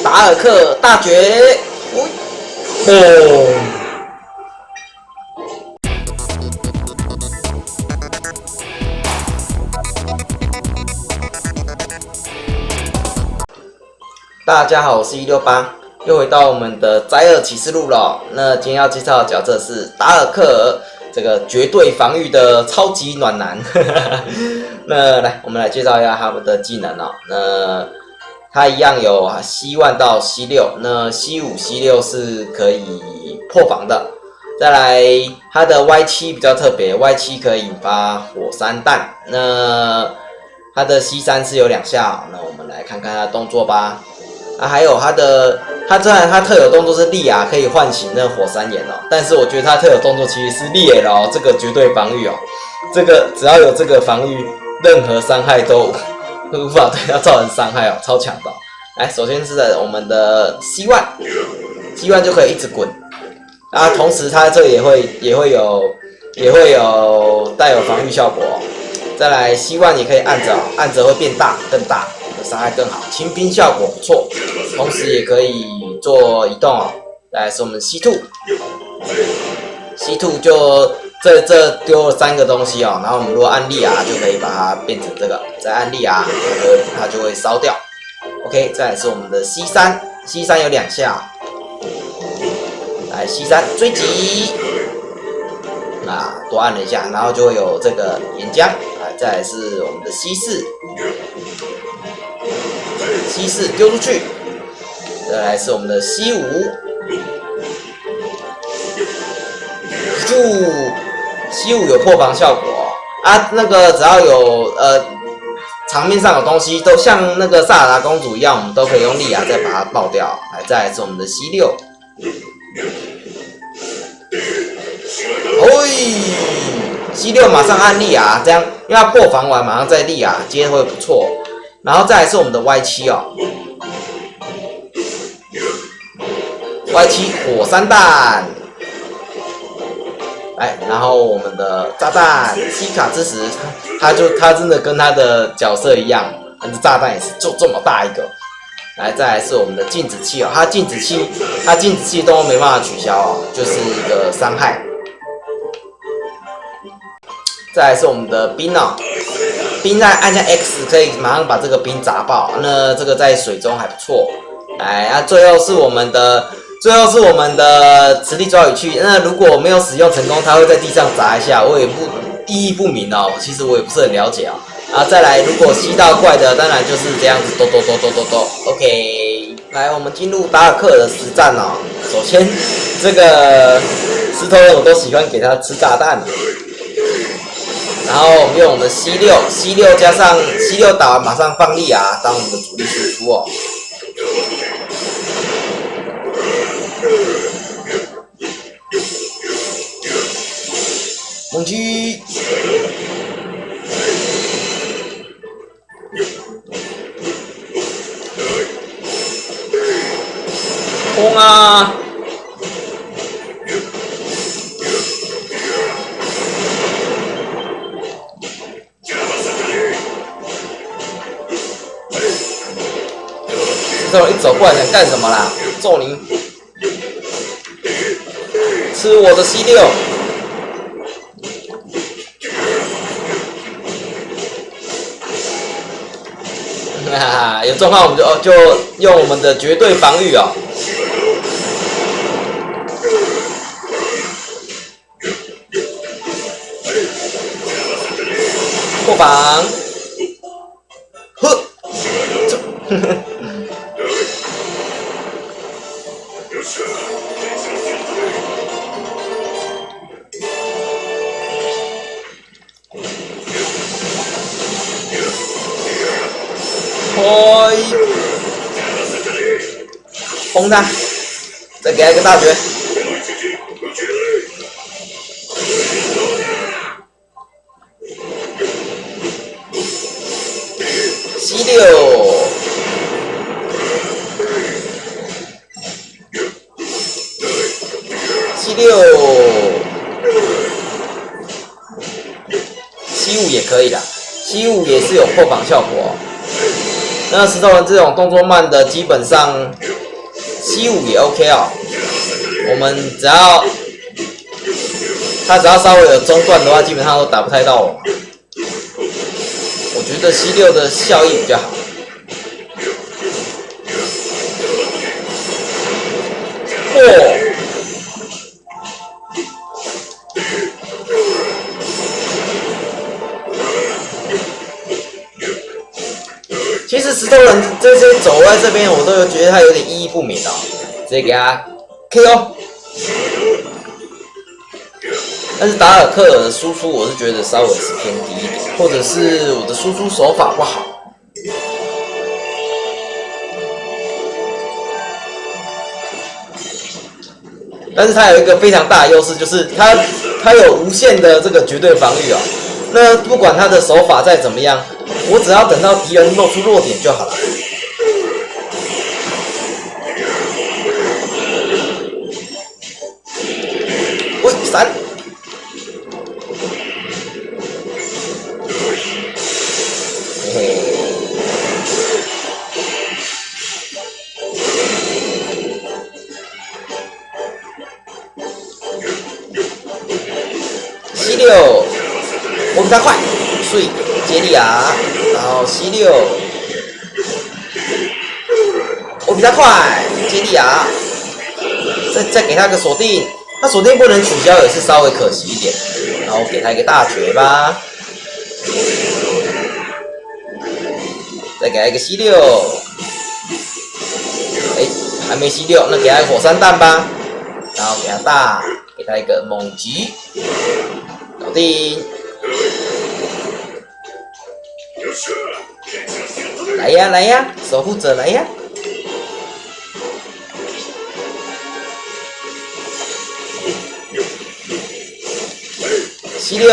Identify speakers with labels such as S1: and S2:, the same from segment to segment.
S1: 达尔克大绝，哦。大家好，我是168，又回到我们的灾厄启示录了。那今天要介绍的角色是达尔克尔，这个绝对防御的超级暖男。那来，我们来介绍一下他们的技能哦。那他一样有C1到C6，那C5、C6是可以破防的。再来，他的 Y7 比较特别 ，Y7 可以引发火山弹。那他的 C3是有2下，那我们来看看他的动作吧。还有他虽然他特有动作是利亚可以唤醒那火山岩哦，但是我觉得他特有动作其实是猎哦，这个绝对防御哦，这个只要有这个防御，任何伤害都无法对他造成伤害哦，超强的哦。来，首先是我们的 C1 就可以一直滚，啊，同时他这也会有带有防御效果哦。再来 C1 也可以按着哦，按着会变大更大。伤害更好，清兵效果不错，同时也可以做移动哦。再来是我们 C2 就这丢了3个东西哦，然后我们如果按利亚就可以把它变成这个，再按利亚它就会烧掉。OK， 再来是我们的 C3 有2下哦，来 C3 追击，多按了一下，然后就会有这个岩浆。再来是我们的 C4丢出去，再来是我们的 C5， C5 有破防效果啊，那个只要有场面上有东西，都像那个萨尔达公主一样，我们都可以用利亚再把它爆掉。再来是我们的 C6， C6 马上按利亚，这样因为它破防完马上再利亚接会不错。然后再来是我们的 Y7 哦 ，Y7 火山弹，来，然后我们的炸弹西卡之石，他真的跟他的角色一样，他的炸弹也是就这么大一个。来，再来是我们的静止器哦，它静止器都没办法取消哦，就是一个伤害。再来是我们的冰哦。冰在按下 X 可以马上把这个冰砸爆，那这个在水中还不错。来，最后是我们的磁力抓羽器。那如果没有使用成功，它会在地上砸一下，我也意义不明哦。其实我也不是很了解啊。再来，如果吸到怪的，当然就是这样子，哆。OK， 来，我们进入达尔克尔的实战哦。首先，这个石头人我都喜欢给他吃炸弹。然后我们用我们的 C6 加上 C6 打完马上放利亚当我们的主力输出哦。猛击！冲啊！这种一走过来想干什么啦？揍你！吃我的 C6！ 有状况我们就用我们的绝对防御哦。破防！轰他！再给他一个大绝！C5 也可以啦 ，C5 也是有破防效果哦。那石头人这种动作慢的，基本上 C5也 OK 哦。我们他只要稍微有中断的话，基本上都打不太到我。我觉得 C6的效益比较好。哦。其实石头人这些走在这边，我都有觉得他有点意义不明哦。直接给他 KO。但是达尔克尔的输出，我是觉得稍微是偏低一点，或者是我的输出手法不好。但是他有一个非常大的优势，就是他有无限的这个绝对防御啊。那不管他的手法再怎么样，我只要等到敌人露出弱点就好了。喂，闪！嘿嘿。C6，我比他快，所以杰利亚，然后 C6，我比他快，杰利亚，再给他个锁定，他锁定不能取消也是稍微可惜一点，然后给他一个大绝吧，再给他一个 C6，还没 C6，那给他一个火山弹吧，然后给他大，给他一个猛击。搞定！来呀来呀，守护者来呀！C6，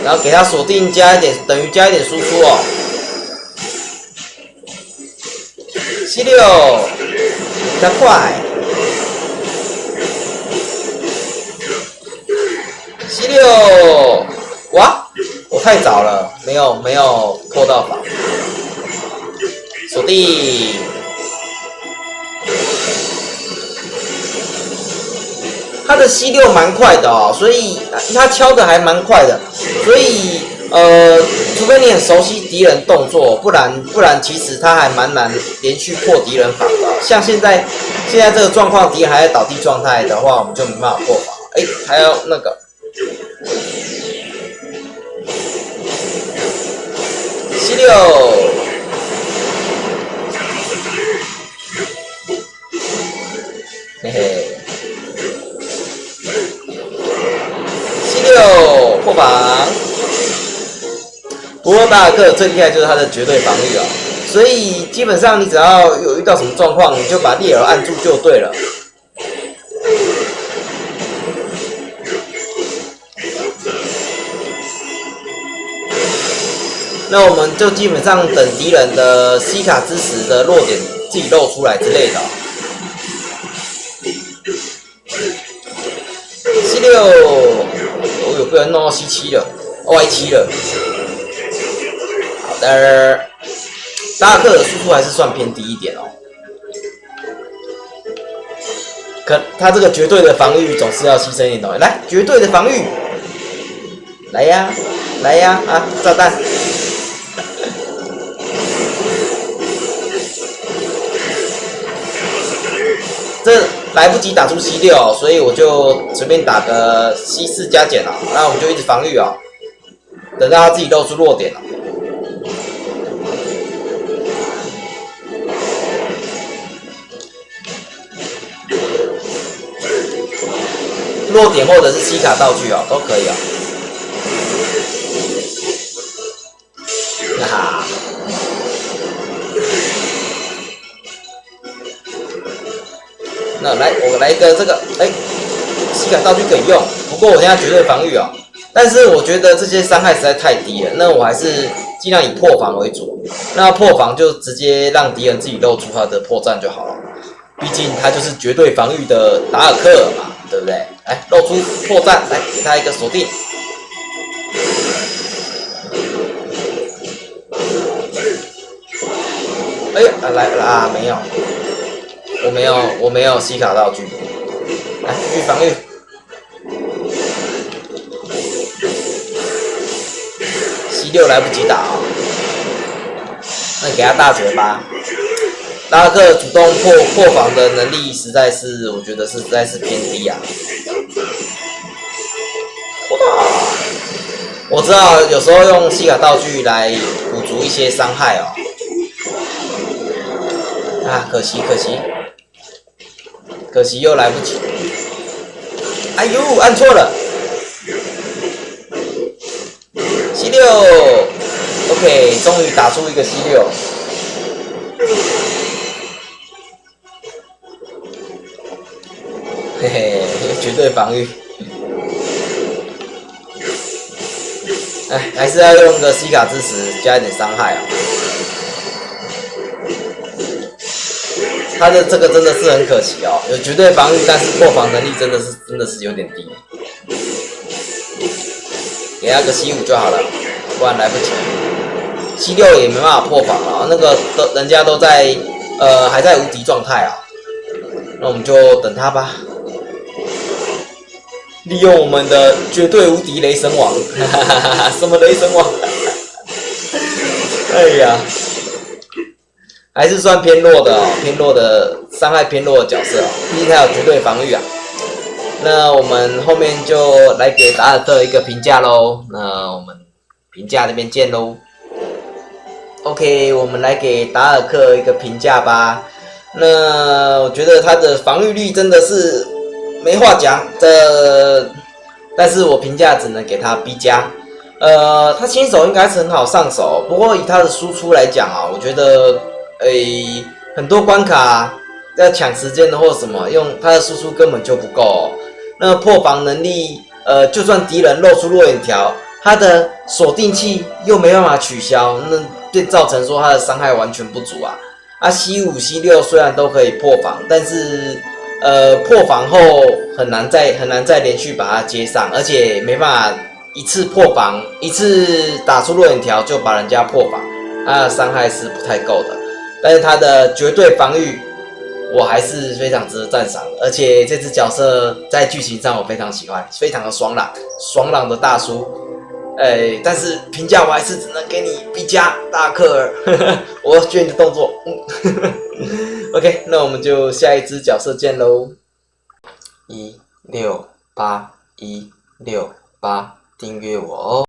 S1: 然后给他锁定加一点，等于加一点输出哦。C6，比他快。C6，哇，我太早了，没有破到防，锁定。他的 C6蛮快的哦，所以他敲的还蛮快的，所以除非你很熟悉敌人动作，不然其实他还蛮难连续破敌人防的。像现在这个状况，敌人还在倒地状态的话，我们就没办法破防。还要那个。C6，嘿嘿 ，C6破防。不过达尔克最厉害就是他的绝对防御啊，所以基本上你只要有遇到什么状况，你就把猎尔按住就对了。那我们就基本上等敌人的西卡之石的弱点自己露出来之类的、哦。C6，我有被人弄到 C7 了 ，Y7 了。好的，达尔克的输出还是算偏低一点哦。可他这个绝对的防御总是要牺牲一点东西。来，绝对的防御，来呀，来呀啊！炸弹。这来不及打出 C6，所以我就随便打个 C4加减了，那我们就一直防御啊，等到他自己露出弱点了。弱点或者是 C 卡道具啊，都可以啊。哈哈。那来，我来一个这个，西卡道具可以用，不过我现在绝对防御啊。但是我觉得这些伤害实在太低了，那我还是尽量以破防为主。那破防就直接让敌人自己露出他的破绽就好了，毕竟他就是绝对防御的达尔克尔嘛，对不对？来，露出破绽，来给他一个锁定。哎呀，来啦，没有，我没有西卡道具。来，继续防御。C6来不及打哦，那你给他大绝吧。达尔克主动破防的能力实在是，我觉得实在是偏低啊。哇！我知道有时候用西卡道具来补足一些伤害哦。啊，可惜又来不及。哎呦，按错了。C6 ，OK， 终于打出一个 C6。嘿嘿，绝对防御。哎，还是要用个西卡之石加一点伤害啊。他的这个真的是很可惜哦，有绝对防御，但是破防能力真的是有点低。给他个 C5 就好了，不然来不及。C6也没办法破防了，那个人家都在还在无敌状态啊。那我们就等他吧。利用我们的绝对无敌雷神王，什么雷神王？哎呀，还是算偏弱的哦，偏弱的伤害偏弱的角色哦，毕竟他有绝对防御啊。那我们后面就来给达尔克一个评价喽。那我们评价那边见喽。OK， 我们来给达尔克一个评价吧。那我觉得他的防御力真的是没话讲，但是我评价只能给他 B 加。他新手应该是很好上手，不过以他的输出来讲啊，我觉得，很多关卡要抢时间的或什么，用他的输出根本就不够哦。那破防能力，就算敌人露出弱眼条，他的锁定器又没办法取消，那便造成说他的伤害完全不足啊。C5、C6虽然都可以破防，但是破防后很难再连续把它接上，而且没办法一次破防，一次打出弱眼条就把人家破防，他的伤害是不太够的。但是他的绝对防御，我还是非常值得赞赏的，而且这只角色在剧情上我非常喜欢，非常的爽朗的大叔。但是评价我还是只能给你 B 加大克尔，我学你的动作。OK， 那我们就下一只角色见喽。168订阅我哦。